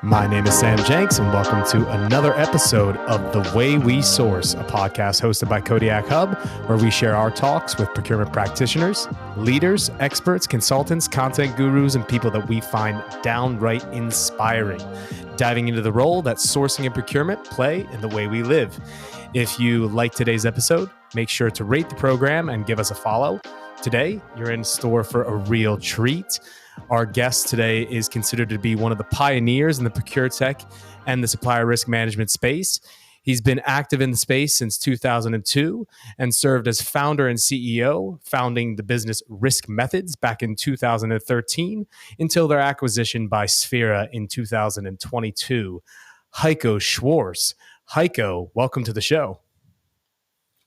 My name is Sam Jenks, and welcome to another episode of The Way We Source, a podcast hosted by Kodiak Hub, where we share our talks with procurement practitioners, leaders, experts, consultants, content gurus, and people that we find downright inspiring, diving into the role that sourcing and procurement play in the way we live. If you like today's episode, make sure to rate the program and give us a follow. Today, you're in store for a real treat. Our guest today is considered to be one of the pioneers in the ProcureTech and the Supplier Risk Management space. He's been active in the space since 2002 and served as founder and CEO, founding the business Riskmethods back in 2013 until their acquisition by Sphera in 2022. Heiko Schwarz. Heiko, welcome to the show.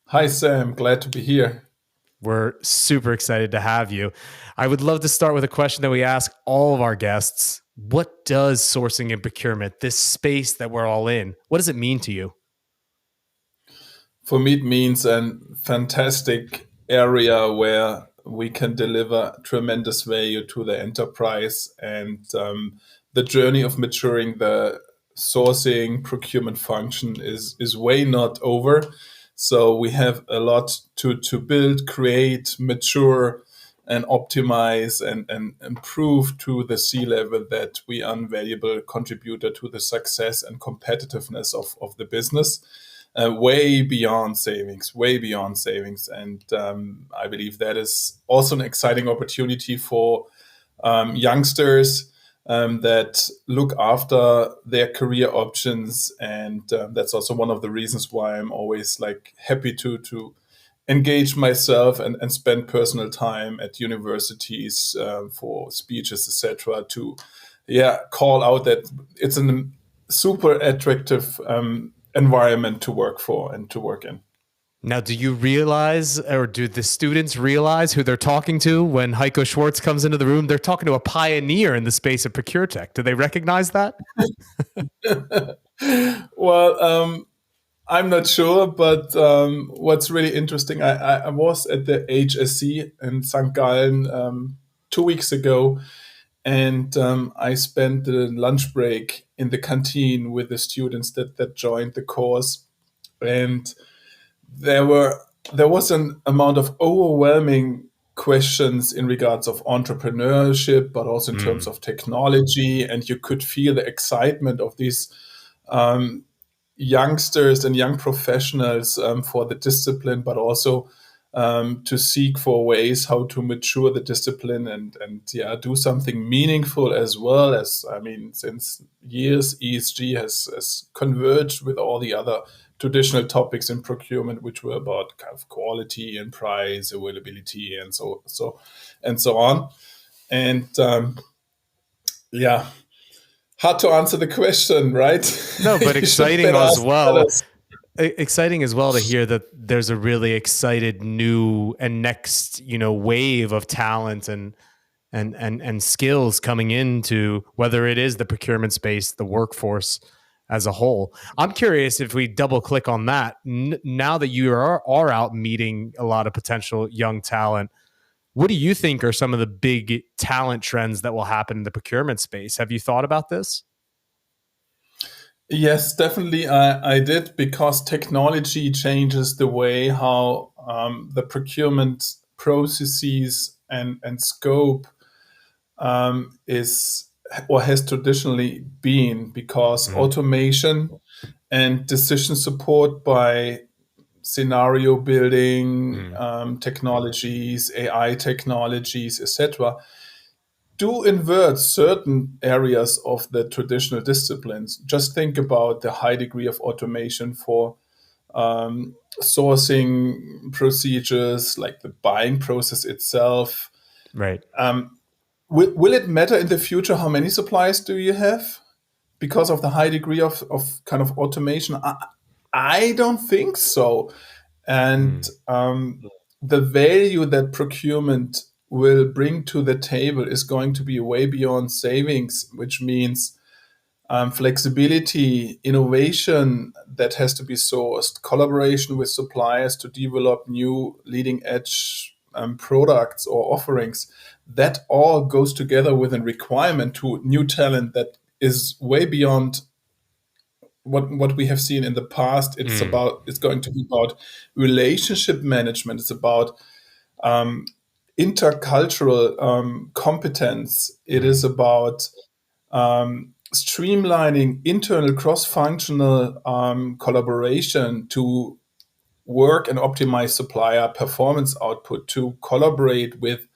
Hi, Sam. Glad to be here. We're super excited to have you. I would love to start with a question that we ask all of our guests. What does sourcing and procurement, this space that we're all in, what does it mean to you? For me, it means a fantastic area where we can deliver tremendous value to the enterprise, and the journey of maturing the sourcing procurement function is way not over. So we have a lot to build, create, mature, and optimize and improve to the C-level that we are an invaluable contributor to the success and competitiveness of the business, way beyond savings. And I believe that is also an exciting opportunity for youngsters that look after their career options, and that's also one of the reasons why I'm always happy to engage myself and spend personal time at universities for speeches, etc. To call out that it's a super attractive environment to work for and to work in. Now, do you realize, or do the students realize who they're talking to when Heiko Schwarz comes into the room? They're talking to a pioneer in the space of ProcureTech. Do they recognize that? Well, I'm not sure, but what's really interesting, I was at the HSC in St. Gallen 2 weeks ago, and I spent the lunch break in the canteen with the students that joined the course, and there was an amount of overwhelming questions in regards of entrepreneurship, but also in terms of technology, and you could feel the excitement of these youngsters and young professionals for the discipline, but also to seek for ways how to mature the discipline and do something meaningful as well. As since years, ESG has converged with all the other traditional topics in procurement, which were about kind of quality and price, availability, and so on. And hard to answer the question, right? No, but exciting as well. Exciting as well to hear that there's a really excited new and next, wave of talent and skills coming into whether it is the procurement space, the workforce as a whole. I'm curious if we double click on that. Now that you are out meeting a lot of potential young talent, what do you think are some of the big talent trends that will happen in the procurement space? Have you thought about this? Yes, definitely. I did, because technology changes the way how the procurement processes and scope is or has traditionally been, because automation and decision support by scenario building technologies, AI technologies, etc., do invert certain areas of the traditional disciplines. Just think about the high degree of automation for sourcing procedures, like the buying process itself. Right. Will it matter in the future how many suppliers do you have because of the high degree of kind of automation? I don't think so. And the value that procurement will bring to the table is going to be way beyond savings, which means flexibility, innovation that has to be sourced, collaboration with suppliers to develop new leading edge products or offerings. That all goes together with a requirement to new talent that is way beyond what we have seen in the past. It's going to be about relationship management. It's about intercultural competence. It is about streamlining internal cross-functional collaboration to work and optimize supplier performance output, to collaborate with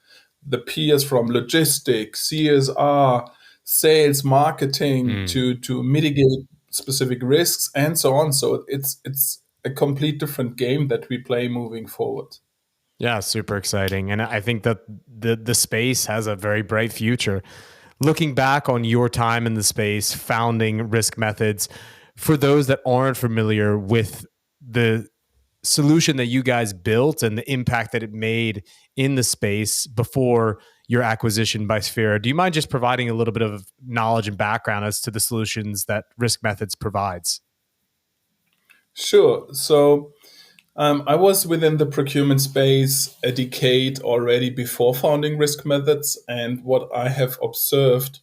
the peers from logistics, CSR, sales, marketing, to mitigate specific risks and so on. So it's a complete different game that we play moving forward. Yeah, super exciting. And I think that the space has a very bright future. Looking back on your time in the space, founding Risk Methods, for those that aren't familiar with the solution that you guys built and the impact that it made in the space before your acquisition by Sphere, do you mind just providing a little bit of knowledge and background as to the solutions that Risk Methods provides? Sure. So I was within the procurement space a decade already before founding Risk Methods. And what I have observed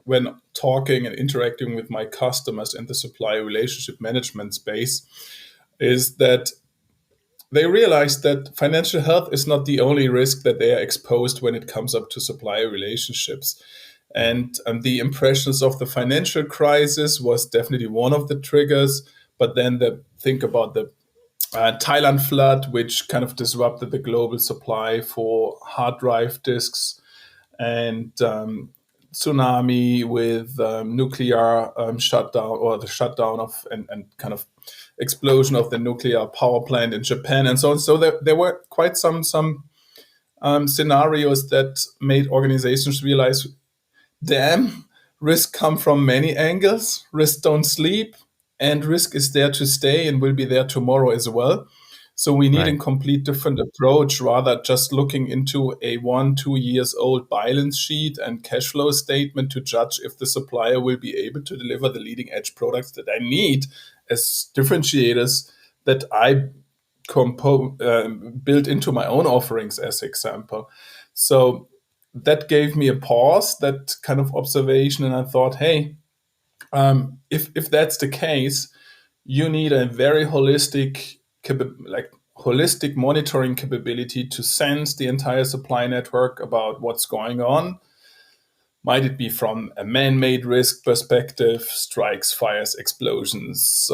when talking and interacting with my customers in the supplier relationship management space is that they realize that financial health is not the only risk that they are exposed when it comes up to supplier relationships. And the impressions of the financial crisis was definitely one of the triggers. But then think about the Thailand flood, which kind of disrupted the global supply for hard drive disks, and tsunami with nuclear shutdown, or the shutdown of and kind of explosion of the nuclear power plant in Japan, and so on. So there were quite some scenarios that made organizations realize, damn, risk come from many angles. Risk don't sleep, and risk is there to stay and will be there tomorrow as well. So we need a complete different approach, rather just looking into a 1-2 years old balance sheet and cash flow statement to judge if the supplier will be able to deliver the leading edge products that I need as differentiators that I built into my own offerings, as example. So that gave me a pause, that kind of observation, and I thought, hey, if that's the case, you need a very holistic monitoring capability to sense the entire supply network about what's going on. Might it be from a man-made risk perspective, strikes, fires, explosions?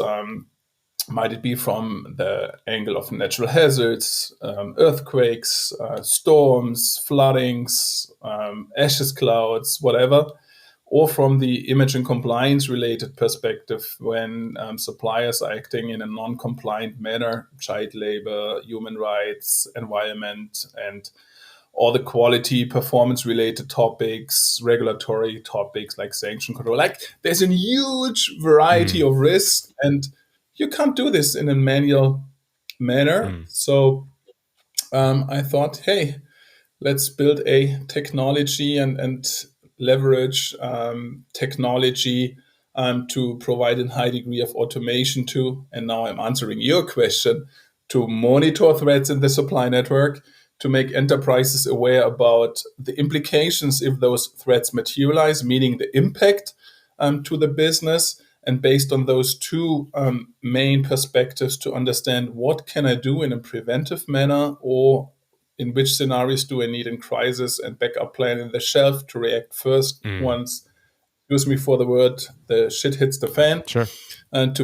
Might it be from the angle of natural hazards, earthquakes, storms, floodings, ashes clouds, whatever? Or from the image and compliance related perspective, when suppliers are acting in a non-compliant manner, child labor, human rights, environment, and all the quality performance related topics, regulatory topics like sanction control. Like, there's a huge variety of risks, and you can't do this in a manual manner. So I thought, hey, let's build a technology and leverage technology to provide a high degree of automation to, and now I'm answering your question, to monitor threats in the supply network, to make enterprises aware about the implications if those threats materialize, meaning the impact to the business. And based on those two main perspectives, to understand what can I do in a preventive manner, or in which scenarios do I need in crisis, and backup plan in the shelf to react first once, excuse me for the word, the shit hits the fan. Sure. And to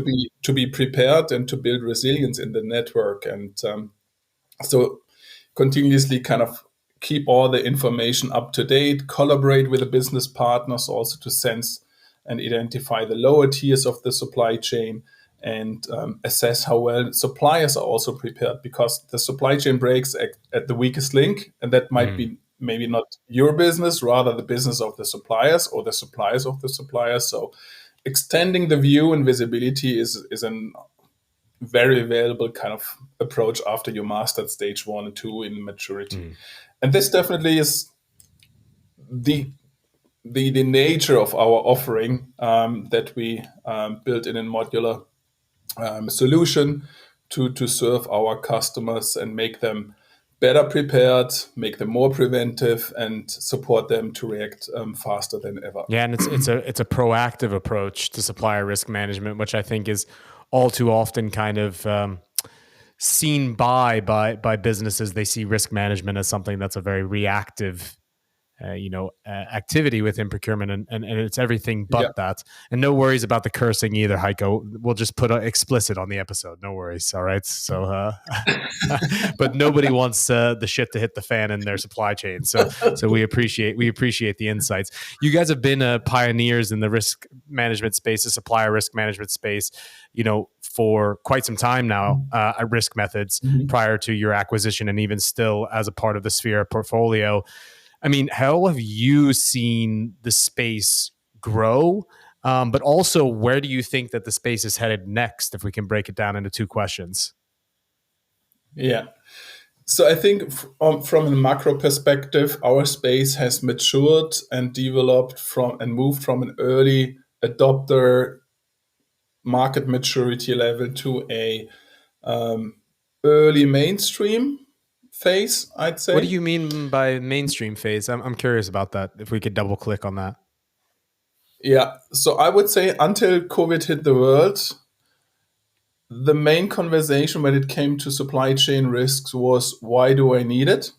be prepared and to build resilience in the network. And so continuously kind of keep all the information up to date, collaborate with the business partners also to sense and identify the lower tiers of the supply chain, and assess how well suppliers are also prepared, because the supply chain breaks at the weakest link, and that might be maybe not your business, rather the business of the suppliers or the suppliers of the suppliers. So extending the view and visibility is a very valuable kind of approach after you mastered stage 1 and 2 in maturity. And this definitely is the nature of our offering, that we built in a modular solution to serve our customers and make them better prepared, make them more preventive, and support them to react faster than ever. Yeah, and it's a proactive approach to supplier risk management, which I think is all too often kind of seen by businesses. They see risk management as something that's a very reactive activity within procurement, and it's everything but that. And no worries about the cursing either, Heiko. We'll just put explicit on the episode. No worries. All right. So, but nobody wants the shit to hit the fan in their supply chain. So we appreciate the insights. You guys have been pioneers in the risk management space, the supplier risk management space, for quite some time now, at Risk Methods, prior to your acquisition, and even still as a part of the Sphere portfolio. I mean, how have you seen the space grow? But also, where do you think that the space is headed next, if we can break it down into two questions? Yeah. So I think from a macro perspective, our space has matured and developed and moved from an early adopter market maturity level to a early mainstream phase, I'd say. What do you mean by mainstream phase? I'm curious about that. If we could double click on that. Yeah. So I would say until COVID hit the world, the main conversation when it came to supply chain risks was, why do I need it?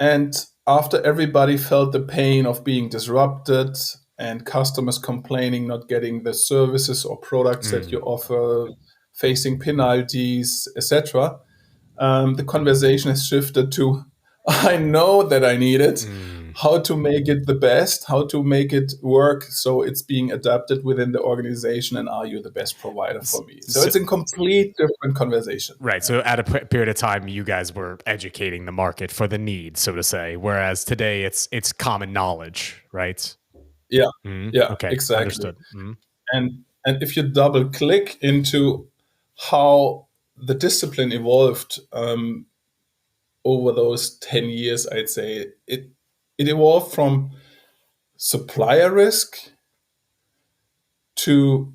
And after everybody felt the pain of being disrupted and customers complaining not getting the services or products that you offer, facing penalties, etc., the conversation has shifted to, I know that I need it, how to make it the best, how to make it work so it's being adapted within the organization, and are you the best provider for me? So it's a complete different conversation. Right. So at a period of time, you guys were educating the market for the need, so to say, whereas today it's common knowledge, right? Yeah. Yeah. Okay. Exactly. Understood. And if you double click into how the discipline evolved over those 10 years, I'd say it evolved from supplier risk to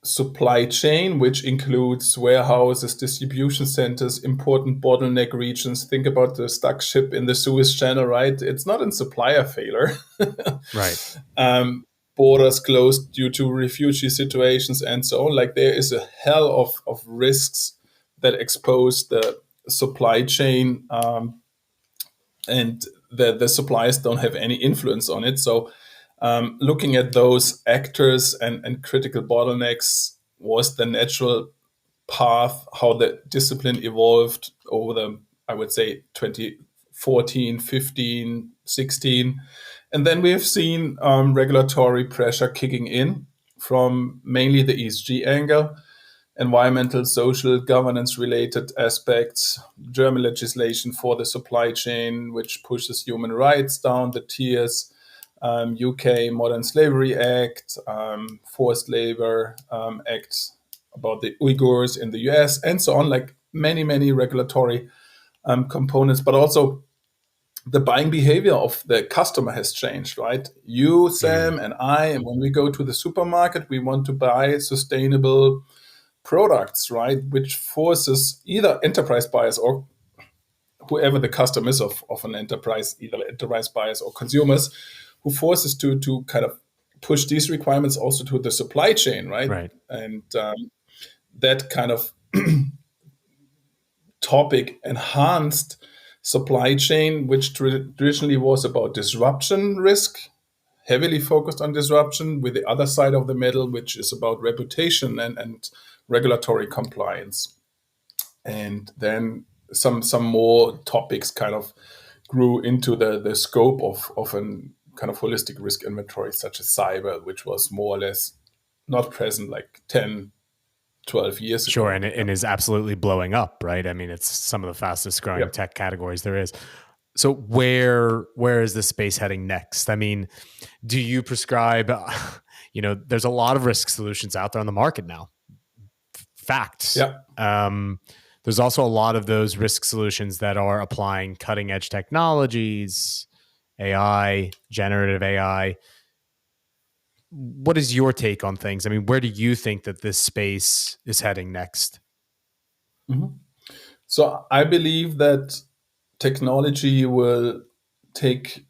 supply chain, which includes warehouses, distribution centers, important bottleneck regions. Think about the stuck ship in the Suez Channel, right? It's not in supplier failure. Right. Borders closed due to refugee situations and so on. Like, there is a hell of risks that expose the supply chain, and the suppliers don't have any influence on it. So looking at those actors and critical bottlenecks was the natural path, how the discipline evolved over the, I would say, 2014, 15, 16. And then we have seen regulatory pressure kicking in from mainly the ESG angle, environmental, social, governance-related aspects, German legislation for the supply chain, which pushes human rights down the tiers, UK Modern Slavery Act, Forced Labor Act about the Uyghurs in the US, and so on, like many, many regulatory components, but also the buying behavior of the customer has changed, right? You, Sam, and I, and when we go to the supermarket, we want to buy sustainable products, right? Which forces either enterprise buyers or whoever the customer is of an enterprise, either enterprise buyers or consumers, who forces to kind of push these requirements also to the supply chain, right? Right. And that kind of topic enhanced supply chain, which traditionally was about disruption risk, heavily focused on disruption, with the other side of the medal, which is about reputation and regulatory compliance. And then some more topics kind of grew into the scope of an kind of holistic risk inventory, such as cyber, which was more or less not present like 10, 12 years ago. Sure, and it is absolutely blowing up, right? I mean, it's some of the fastest growing tech categories there is. So where is the space heading next? I mean, do you prescribe, there's a lot of risk solutions out there on the market now. Facts. Yeah. There's also a lot of those risk solutions that are applying cutting edge technologies, AI, generative AI. What is your take on things? I mean, where do you think that this space is heading next? So I believe that technology will take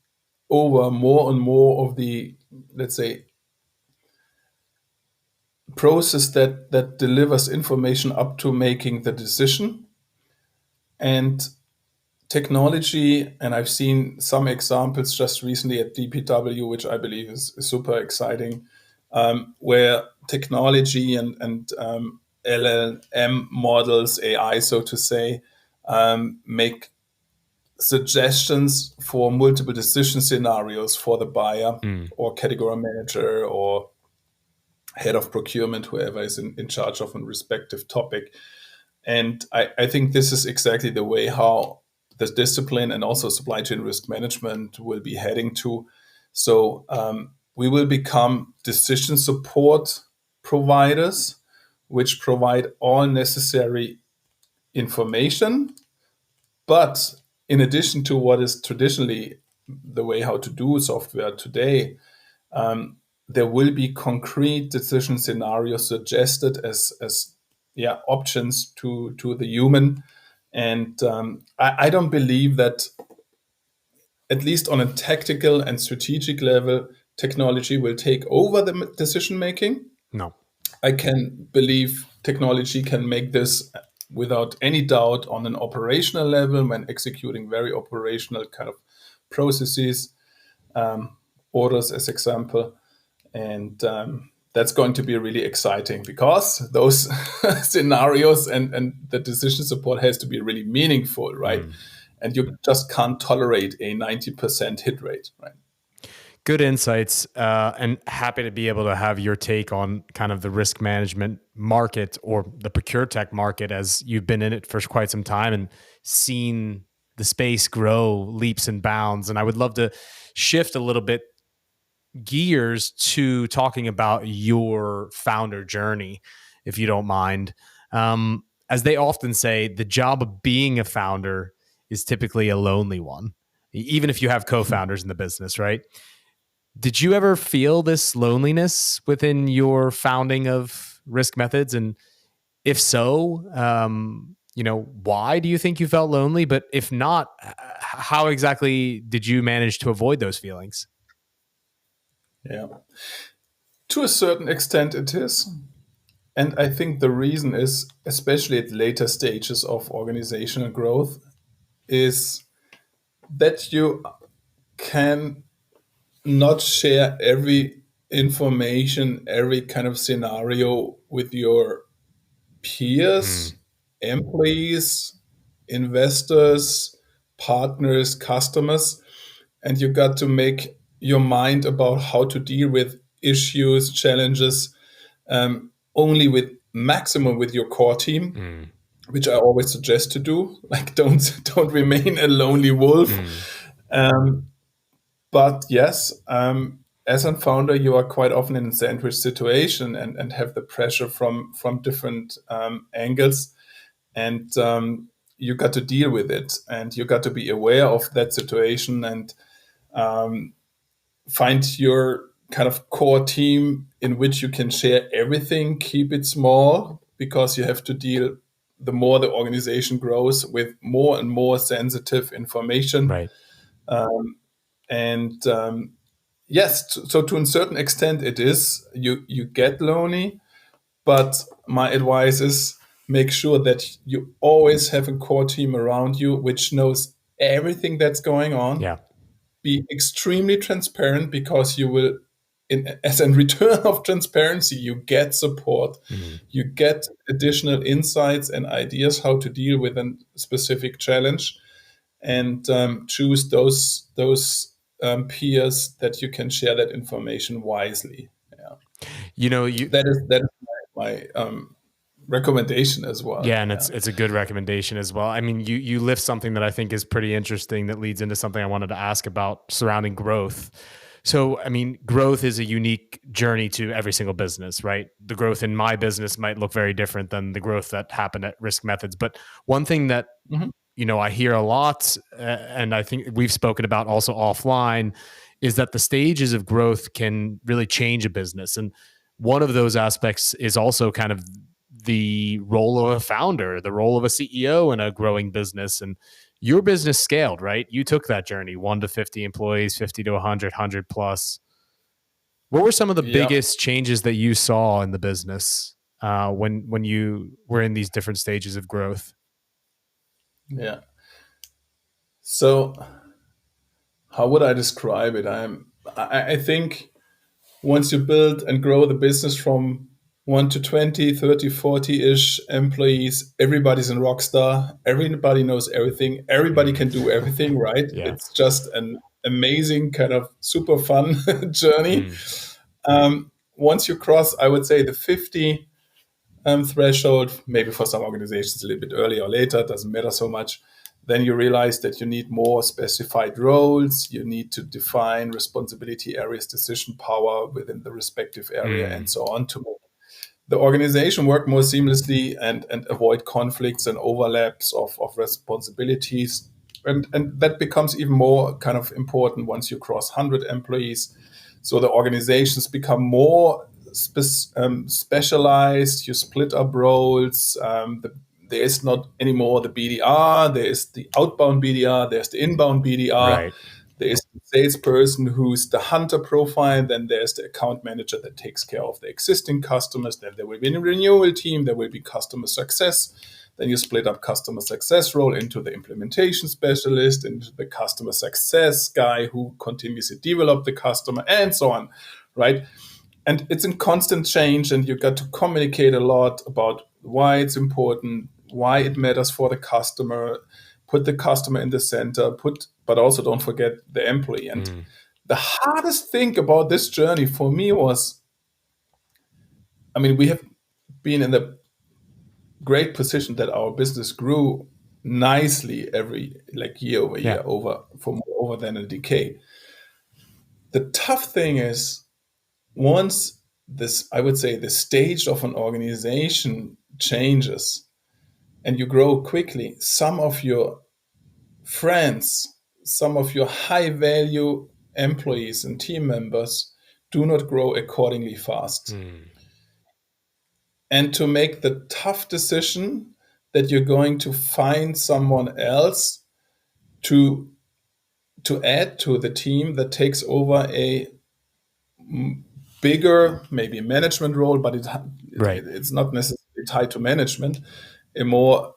over more and more of the, let's say, process that delivers information up to making the decision. And technology, and I've seen some examples just recently at DPW, which I believe is super exciting, where technology and LLM models, AI, so to say, make suggestions for multiple decision scenarios for the buyer or category manager or head of procurement, whoever is in charge of a respective topic. And I think this is exactly the way how this discipline and also supply chain risk management will be heading to. So we will become decision support providers, which provide all necessary information. But in addition to what is traditionally the way how to do software today, there will be concrete decision scenarios suggested as options to the human. And I don't believe that, at least on a tactical and strategic level, technology will take over the decision making. No. I can believe technology can make this without any doubt on an operational level when executing very operational kind of processes, orders as example. And that's going to be really exciting because those scenarios and the decision support has to be really meaningful, right? And you just can't tolerate a 90% hit rate, right? Good insights, and happy to be able to have your take on kind of the risk management market or the ProcureTech market, as you've been in it for quite some time and seen the space grow leaps and bounds. And I would love to shift a little bit gears to talking about your founder journey, if you don't mind. As they often say, the job of being a founder is typically a lonely one, even if you have co-founders in the business, right? Did you ever feel this loneliness within your founding of Risk Methods? And if so, why do you think you felt lonely? But if not, how exactly did you manage to avoid those feelings? Yeah. To a certain extent, it is. And I think the reason is, especially at later stages of organizational growth, is that you can not share every information, every kind of scenario with your peers, employees, investors, partners, customers. And you got to make your mind about how to deal with issues, challenges, only with maximum with your core team, which I always suggest to do. Like, don't remain a lonely wolf. But yes, as a founder, you are quite often in a sandwich situation and have the pressure from different angles, and you got to deal with it, and you got to be aware of that situation and find your kind of core team in which you can share everything. Keep it small, because you have to deal, the more the organization grows, with more and more sensitive information. Right. And yes, so to a certain extent, it is, you get lonely, but my advice is make sure that you always have a core team around you which knows everything that's going on. Yeah. Be extremely transparent, because you will, as a return of transparency, you get support, you get additional insights and ideas how to deal with a specific challenge, and choose those peers that you can share that information wisely. Yeah, that is my recommendation as well. Yeah, and it's a good recommendation as well. I mean, you lift something that I think is pretty interesting that leads into something I wanted to ask about surrounding growth. So, I mean, growth is a unique journey to every single business, right? The growth in my business might look very different than the growth that happened at Risk Methods. But one thing that I hear a lot, and I think we've spoken about also offline, is that the stages of growth can really change a business. And one of those aspects is also kind of the role of a founder, the role of a CEO in a growing business. And your business scaled, right? You took that journey, 1 to 50 employees, 50 to 100, 100 plus. What were some of the Yeah. biggest changes that you saw in the business when you were in these different stages of growth? Yeah. So how would I describe it? I think once you build and grow the business from 1 to 20, 30, 40-ish employees, everybody's a rock star. Everybody knows everything. Everybody can do everything, right? Yeah. It's just an amazing kind of super fun journey. Once you cross, I would say, the 50 threshold, maybe for some organizations a little bit earlier or later, doesn't matter so much, then you realize that you need more specified roles, you need to define responsibility areas, decision power within the respective area, and so on, to make the organization work more seamlessly and avoid conflicts and overlaps of responsibilities. And that becomes even more kind of important once you cross 100 employees. So the organizations become more specialized, you split up roles. There is not anymore the BDR, there is the outbound BDR, there's the inbound BDR. Right. There is the salesperson who's the hunter profile. Then there's the account manager that takes care of the existing customers. Then there will be a renewal team. There will be customer success. Then you split up customer success role into the implementation specialist, into the customer success guy who continues to develop the customer, and so on, right? And it's in constant change, and you got to communicate a lot about why it's important, why it matters for the customer, put the customer in the center, but also don't forget the employee. And the hardest thing about this journey for me was, I mean, we have been in the great position that our business grew nicely every year over year, for more over than a decade. The tough thing is, once this, I would say, the stage of an organization changes and you grow quickly, some of your friends, some of your high value employees and team members do not grow accordingly fast. And to make the tough decision that you're going to find someone else to add to the team that takes over a bigger, maybe management role, but it's not necessarily tied to management, a more,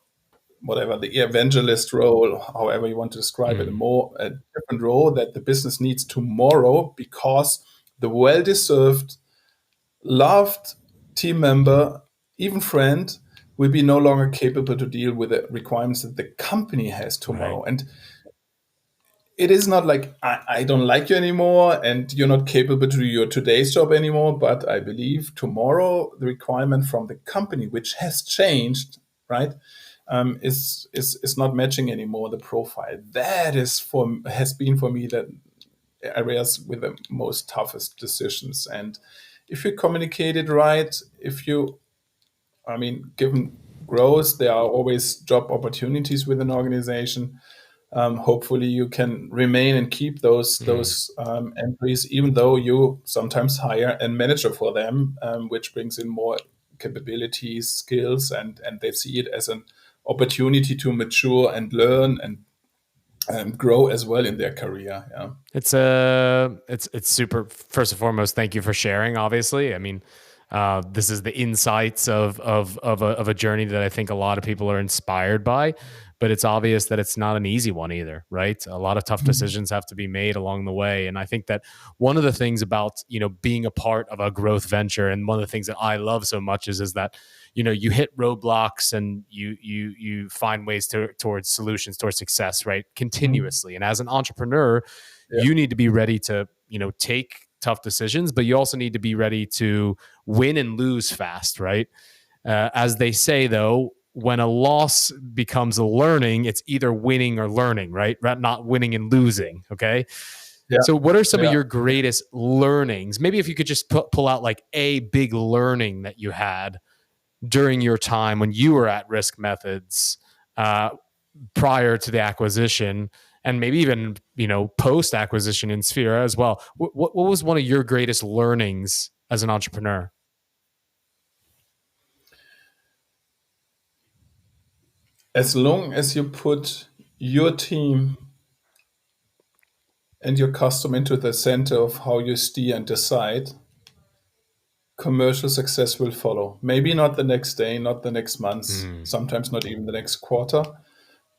whatever, the evangelist role, however you want to describe it, a different role that the business needs tomorrow, because the well-deserved, loved team member, even friend, will be no longer capable to deal with the requirements that the company has tomorrow. Right. And it is not like I don't like you anymore and you're not capable to do your today's job anymore, but I believe tomorrow the requirement from the company, which has changed, right, is not matching anymore the profile. That has been for me the areas with the most toughest decisions. And if you communicate it right, given growth, there are always job opportunities within an organization. Hopefully you can remain and keep those employees, even though you sometimes hire a manager for them, which brings in more capabilities, skills, and they see it as an opportunity to mature and learn and grow as well in their career. Yeah. It's super. First and foremost, thank you for sharing. Obviously, I mean, this is the insights of a journey that I think a lot of people are inspired by. But it's obvious that it's not an easy one either, right? A lot of tough decisions have to be made along the way. And I think that one of the things about, being a part of a growth venture, and one of the things that I love so much is that, you hit roadblocks and you find ways towards solutions, towards success, right? Continuously. And as an entrepreneur, you need to be ready to, take tough decisions, but you also need to be ready to win and lose fast, right? As they say, though, when a loss becomes a learning, it's either winning or learning, right? Not winning and losing. Okay. Yeah. So what are some of your greatest learnings? Maybe if you could just pull out like a big learning that you had during your time when you were at Risk Methods, prior to the acquisition, and maybe even, post acquisition in Sphere as well. What was one of your greatest learnings as an entrepreneur? as long as you put your team and your customer into the center of how you steer and decide, commercial success will follow. Maybe not the next day, not the next month, sometimes not even the next quarter,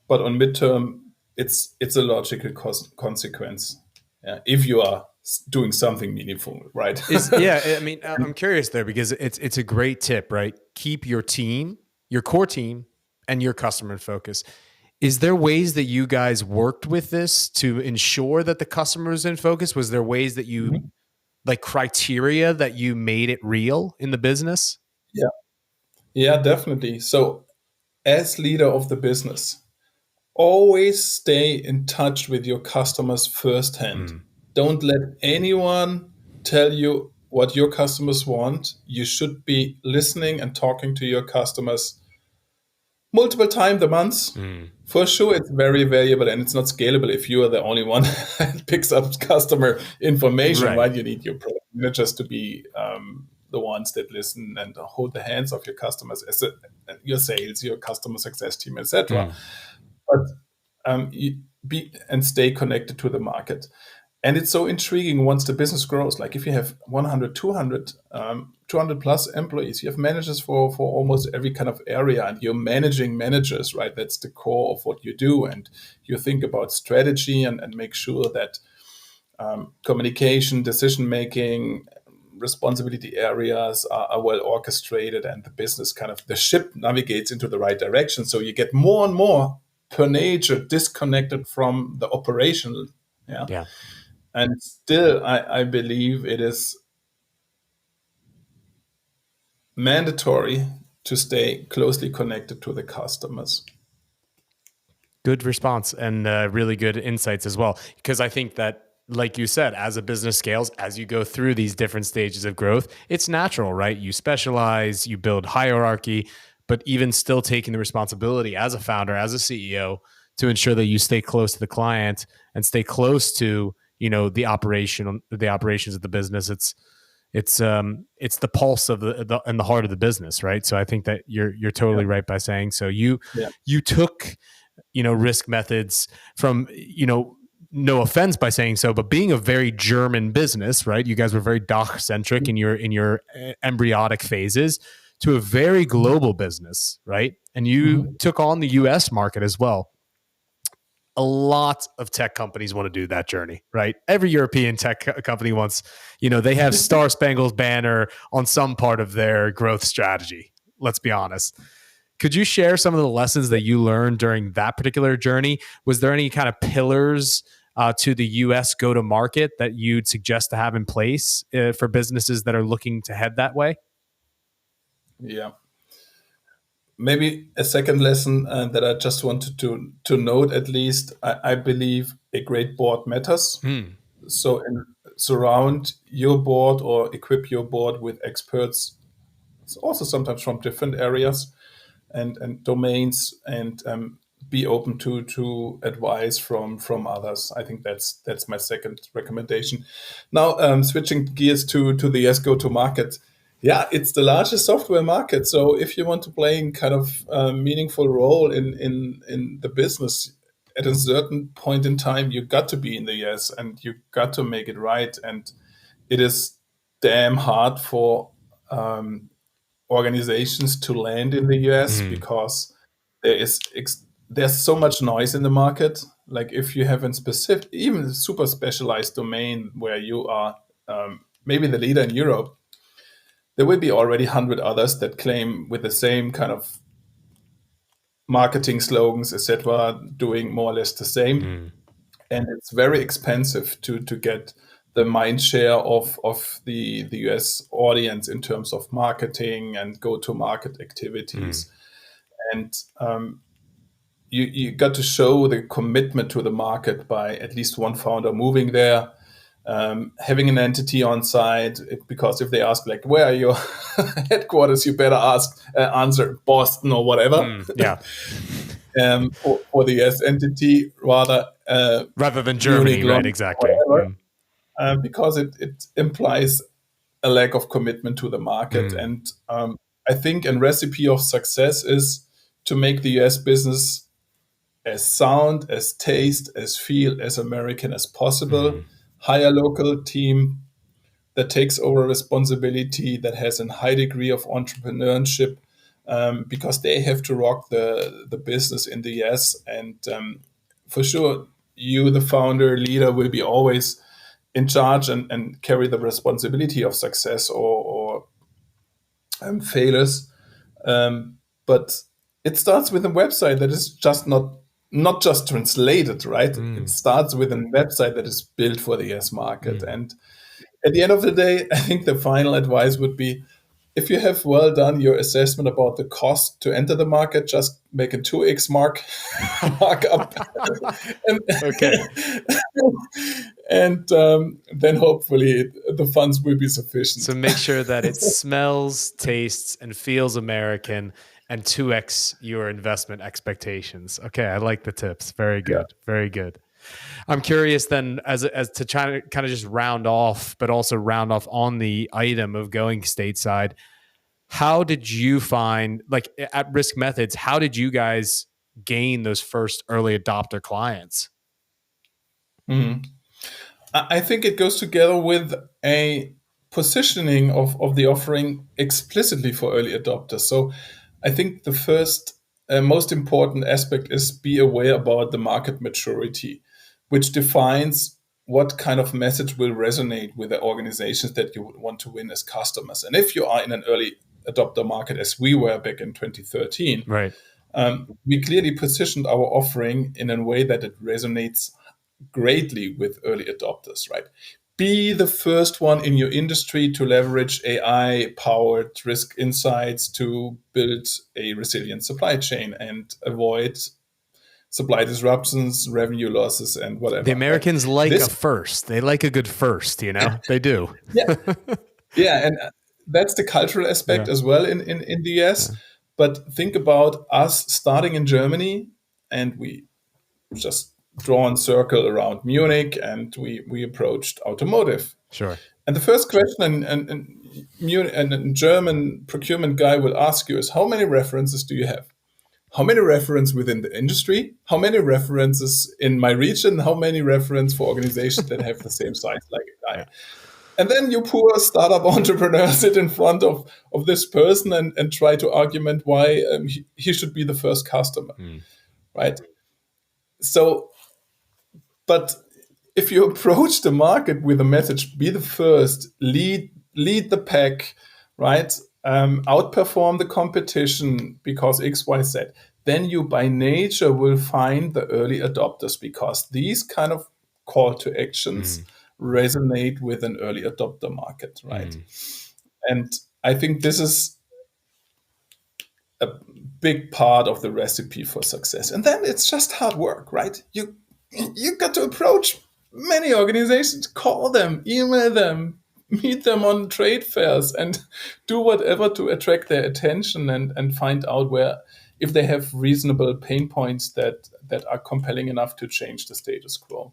but on midterm, it's a logical consequence. Yeah, if you are doing something meaningful, right? I mean, I'm curious there because it's a great tip, right? Keep your team, your core team, and your customer in focus. Is there ways that you guys worked with this to ensure that the customer is in focus? Was there ways that you Mhm. like criteria that you made it real in the business? Yeah, yeah, definitely. So, as leader of the business, always stay in touch with your customers firsthand. Don't let anyone tell you what your customers want. You should be listening and talking to your customers multiple times a month. For sure, it's very variable and it's not scalable if you are the only one that picks up customer information, Right. right? You need your product managers to be the ones that listen and hold the hands of your customers, your sales, your customer success team, etc. But you be and stay connected to the market. And it's so intriguing once the business grows. Like if you have 100, 200, 200 plus employees, you have managers for almost every kind of area, and you're managing managers, right? That's the core of what you do. And you think about strategy and make sure that communication, decision making, responsibility areas are well orchestrated, and the business kind of the ship navigates into the right direction. So you get more and more per nature disconnected from the operational. Yeah. Yeah. And still, I believe it is mandatory to stay closely connected to the customers. Good response and really good insights as well. Because I think that, like you said, as a business scales, as you go through these different stages of growth, it's natural, right? You specialize, you build hierarchy, but even still taking the responsibility as a founder, as a CEO, to ensure that you stay close to the client and stay close to the operations of the business. It's the pulse of the and the heart of the business, right? So I think that you're Yeah. totally right by saying so. Yeah. You took risk methods from, no offense by saying so, but being a very German business, right? You guys were very Dach centric in your embryonic phases to a very global business, right? And you Mhm. took on the US market as well. A lot of tech companies want to do that journey, right? Every European tech company wants, they have Star Spangled Banner on some part of their growth strategy. Let's be honest. Could you share some of the lessons that you learned during that particular journey? Was there any kind of pillars to the US go to market that you'd suggest to have in place for businesses that are looking to head that way? Yeah. Maybe a second lesson that I just wanted to note, at least, I believe a great board matters. So surround your board or equip your board with experts, also sometimes from different areas and domains, and be open to advice from others. I think that's my second recommendation. Now, switching gears to the yes go to market. Yeah, it's the largest software market. So if you want to play in kind of a meaningful role in the business, at a certain point in time, you got to be in the US and you got to make it right. And it is damn hard for organizations to land in the US because there's so much noise in the market. Like if you have a specific, even a super specialized domain where you are maybe the leader in Europe, there will be already 100 others that claim with the same kind of marketing slogans, etc., doing more or less the same. And it's very expensive to get the mind share of the US audience in terms of marketing and go to market activities. And you got to show the commitment to the market by at least one founder moving there, having an entity on site. Because if they ask, like, where are your headquarters, you better answer Boston or whatever. Yeah. For the US entity, Rather than Munich, Germany, right? London, Exactly. whatever, because it implies a lack of commitment to the market. And I think a recipe of success is to make the US business as sound, as taste, as feel, as American as possible. Hire a local team that takes over responsibility, that has a high degree of entrepreneurship, because they have to rock the business in the US. And for sure, you, the founder, leader, will be always in charge and carry the responsibility of success or failures. But it starts with a website that is just not just translated, right? It starts with a website that is built for the US market. And at the end of the day, I think the final advice would be, if you have well done your assessment about the cost to enter the market, just make a 2x markup. and, Okay. and then hopefully the funds will be sufficient. So make sure that it smells, tastes, and feels American, and 2x your investment expectations. Okay, I like the tips. Very good. Yeah. Very good. I'm curious then, as to try to kind of just round off, but also round off on the item of going stateside. How did you find, like at Risk Methods, how did you guys gain those first early adopter clients? I think it goes together with a positioning of the offering explicitly for early adopters. So I think the first most important aspect is be aware about the market maturity, which defines what kind of message will resonate with the organizations that you would want to win as customers. And if you are in an early adopter market, as we were back in 2013, right, we clearly positioned our offering in a way that it resonates greatly with early adopters, right? Be the first one in your industry to leverage AI-powered risk insights to build a resilient supply chain and avoid supply disruptions, revenue losses, and whatever. The Americans like a first. They like a good first, They do. Yeah, and that's the cultural aspect as well in the US. Yeah. But think about us starting in Germany, and we just drawn circle around Munich, and we approached automotive. Sure. And the first question a German procurement guy will ask you is, how many references do you have? How many references within the industry? How many references in my region? How many references for organizations that have the same size like I? Yeah. And then you poor startup entrepreneur sit in front of this person and try to argument why he should be the first customer, right? So, but if you approach the market with a message, be the first, lead the pack, right? Outperform the competition because X, Y, Z. Then you by nature will find the early adopters, because these kind of call to actions resonate with an early adopter market, right? And I think this is a big part of the recipe for success. And then it's just hard work, right? You got to approach many organizations, call them, email them, meet them on trade fairs, and do whatever to attract their attention and find out where, if they have reasonable pain points that are compelling enough to change the status quo.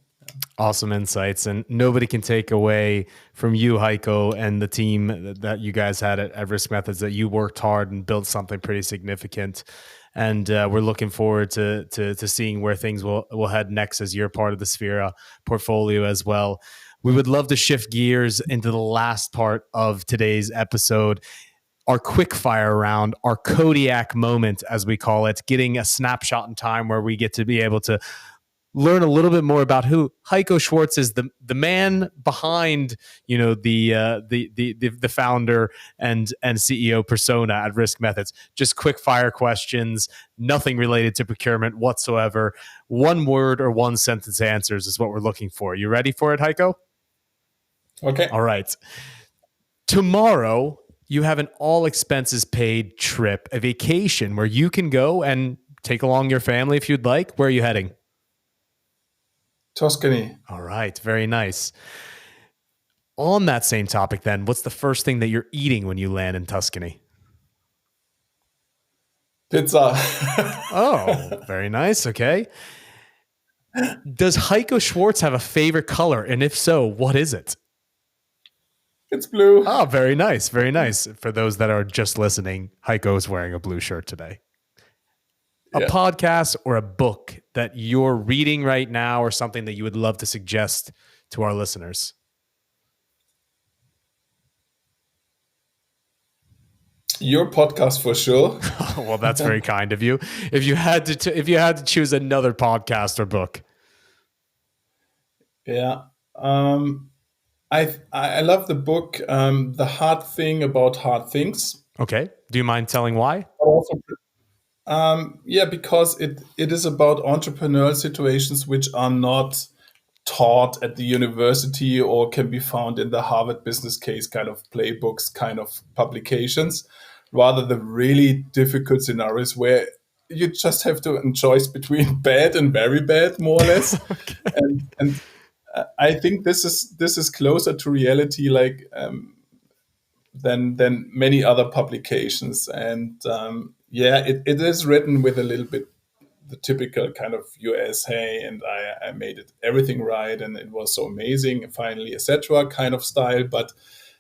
Awesome insights. And nobody can take away from you, Heiko, and the team that you guys had at Risk Methods, that you worked hard and built something pretty significant. And we're looking forward to seeing where things will head next as you're part of the Sphera portfolio as well. We would love to shift gears into the last part of today's episode, our quick fire round, our Kodiak moment, as we call it, getting a snapshot in time where we get to be able to learn a little bit more about who Heiko Schwarz is, the man behind, the founder and CEO persona at Risk Methods. Just quick fire questions, nothing related to procurement whatsoever. One word or one sentence answers is what we're looking for. You ready for it, Heiko? Okay. All right. Tomorrow, you have an all expenses paid trip, a vacation where you can go and take along your family if you'd like. Where are you heading? Tuscany. All right. Very nice. On that same topic then, what's the first thing that you're eating when you land in Tuscany? Pizza. Oh, very nice. Okay. Does Heiko Schwarz have a favorite color? And if so, what is it? It's blue. Oh, very nice. Very nice. For those that are just listening, Heiko is wearing a blue shirt today. a podcast or a book that you're reading right now, or something that you would love to suggest to our listeners? Your podcast for sure. Well, that's very kind of you. If you had to choose another podcast or book. Yeah. I love the book, The Hard Thing About Hard Things. Okay. Do you mind telling why? Also, because it is about entrepreneurial situations which are not taught at the university or can be found in the Harvard business case kind of playbooks, kind of publications, rather the really difficult scenarios where you just have to choose between bad and very bad, more or less. Okay. And I think this is closer to reality, like than many other publications. And it is written with a little bit the typical kind of US, hey, and I made it everything right, and it was so amazing, finally, etc. kind of style. But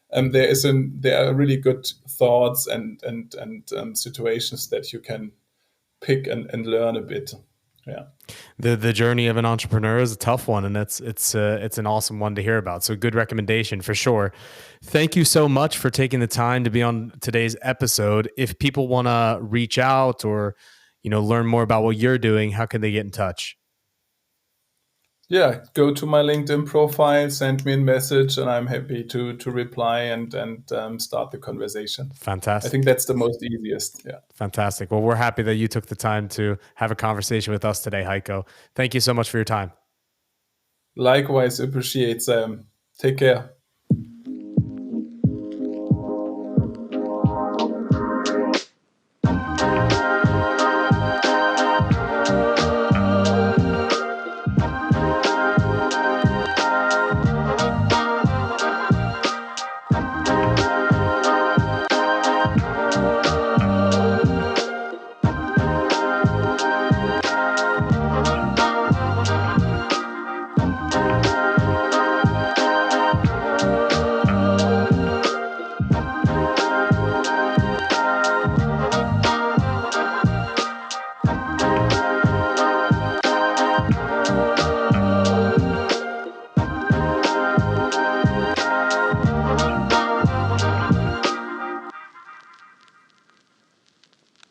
there are really good thoughts and situations that you can pick and learn a bit. Yeah. The journey of an entrepreneur is a tough one, and it's an awesome one to hear about. So good recommendation for sure. Thank you so much for taking the time to be on today's episode. If people want to reach out or learn more about what you're doing, how can they get in touch? Yeah, go to my LinkedIn profile, send me a message, and I'm happy to reply and start the conversation. Fantastic. I think that's the most easiest. Yeah. Fantastic. Well, we're happy that you took the time to have a conversation with us today, Heiko. Thank you so much for your time. Likewise, appreciate Take care.